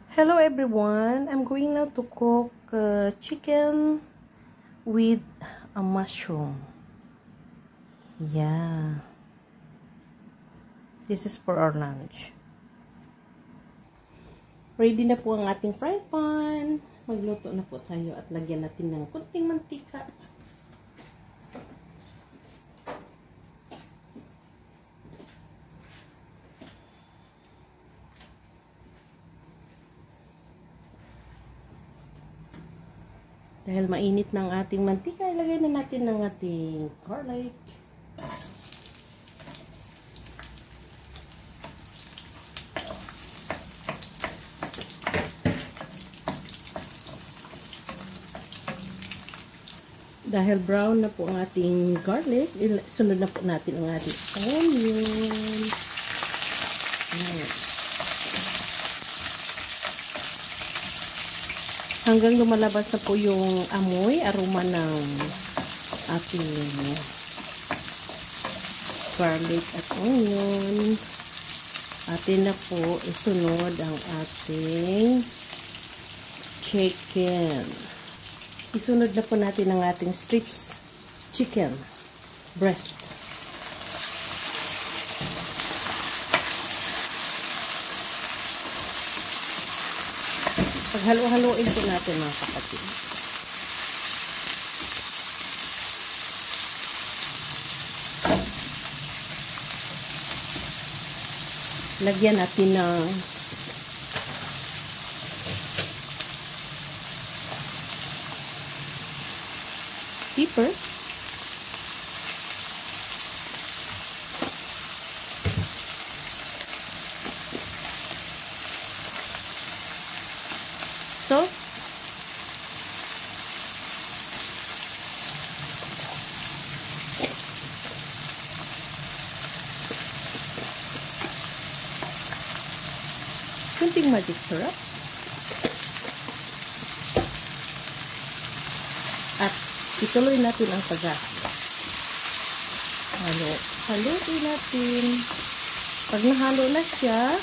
Hello everyone, I'm going now to cook chicken with a mushroom. Yeah, this is for our lunch. Ready na po ang ating fry pan. Magluto na po tayo at lagyan natin ng kunting mantika. Dahil mainit ng ating mantika, ilagay na natin ng ating garlic. Dahil brown na po ang ating garlic, sunod na po natin ang ating onion. Ayan. Hanggang lumalabas na po yung amoy, aroma ng ating garlic at onion. Atin na po isunod ang ating chicken. Isunod na po natin ang ating strips chicken breast. Paghalo-haloin po natin mga kapatid. Lagyan natin ng pepper. Salt. Kunting magic syrup. At ituloy natin ang halo. Haluin natin. Pag nahalo na siya,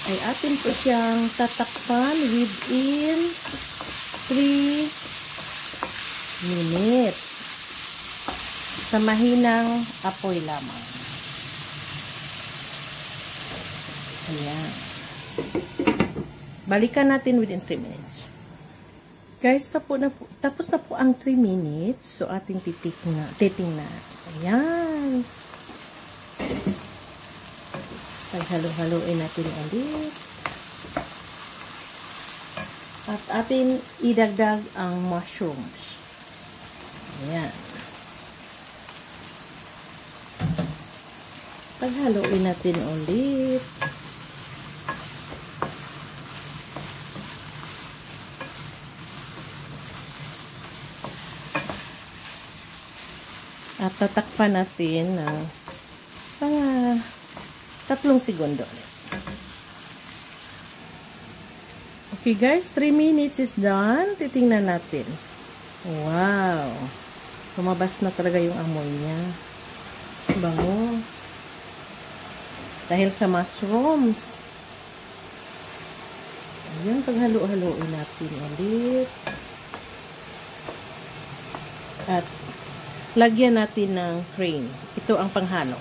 ay atin po siyang tatakpan within 3 minutes. Sa mahinang apoy lamang. Ayan. Balikan natin within 3 minutes. Guys, tapos na po ang 3 minutes. So, ating titingnan. Ayan. Paghalo-haloin natin ulit. At atin idagdag ang mushrooms. Ayan. Paghaloin natin ulit. At tatakpan natin ng 3 segundo. Okay guys, 3 minutes is done. Titingnan natin. Wow! Lumabas na talaga yung amoy niya. Bango. Dahil sa mushrooms. Ayan, paghalo-haloin natin ulit. At lagyan natin ng cream. Ito ang panghalo.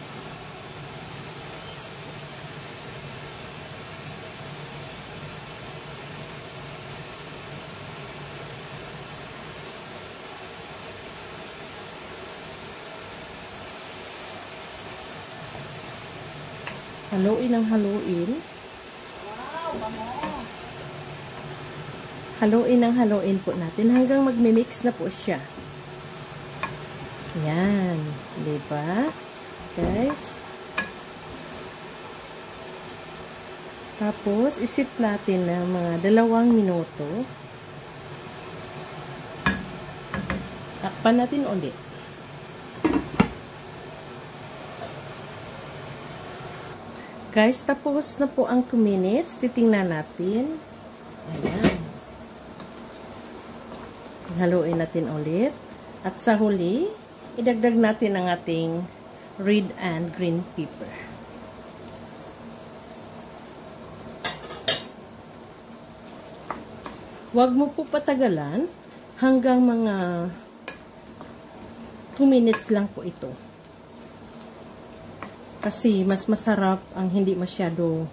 Haluin ang haluin. Wow, bango. Haluin ang haluin po natin hanggang magmi-mix na po siya. Yan. Diba? Guys. Tapos, isit natin ng mga 2 minuto. Takpan natin ulit. Guys, tapos na po ang 2 minutes. Titingnan natin. Ayan. Haluin natin ulit. At sa huli, idagdag natin ang ating red and green pepper. Huwag mo po patagalan hanggang mga 2 minutes lang po ito. Kasi mas masarap ang hindi masyado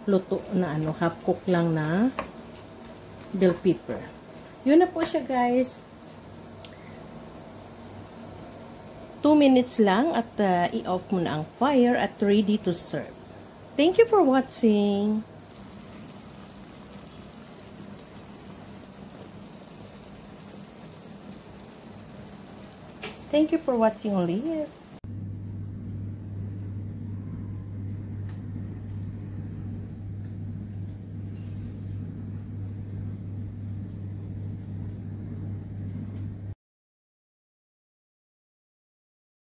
luto na half cook lang na bell pepper. Yun na po siya, guys. 2 minutes lang at i-off mo na ang fire at ready to serve. Thank you for watching. Thank you for watching ulit.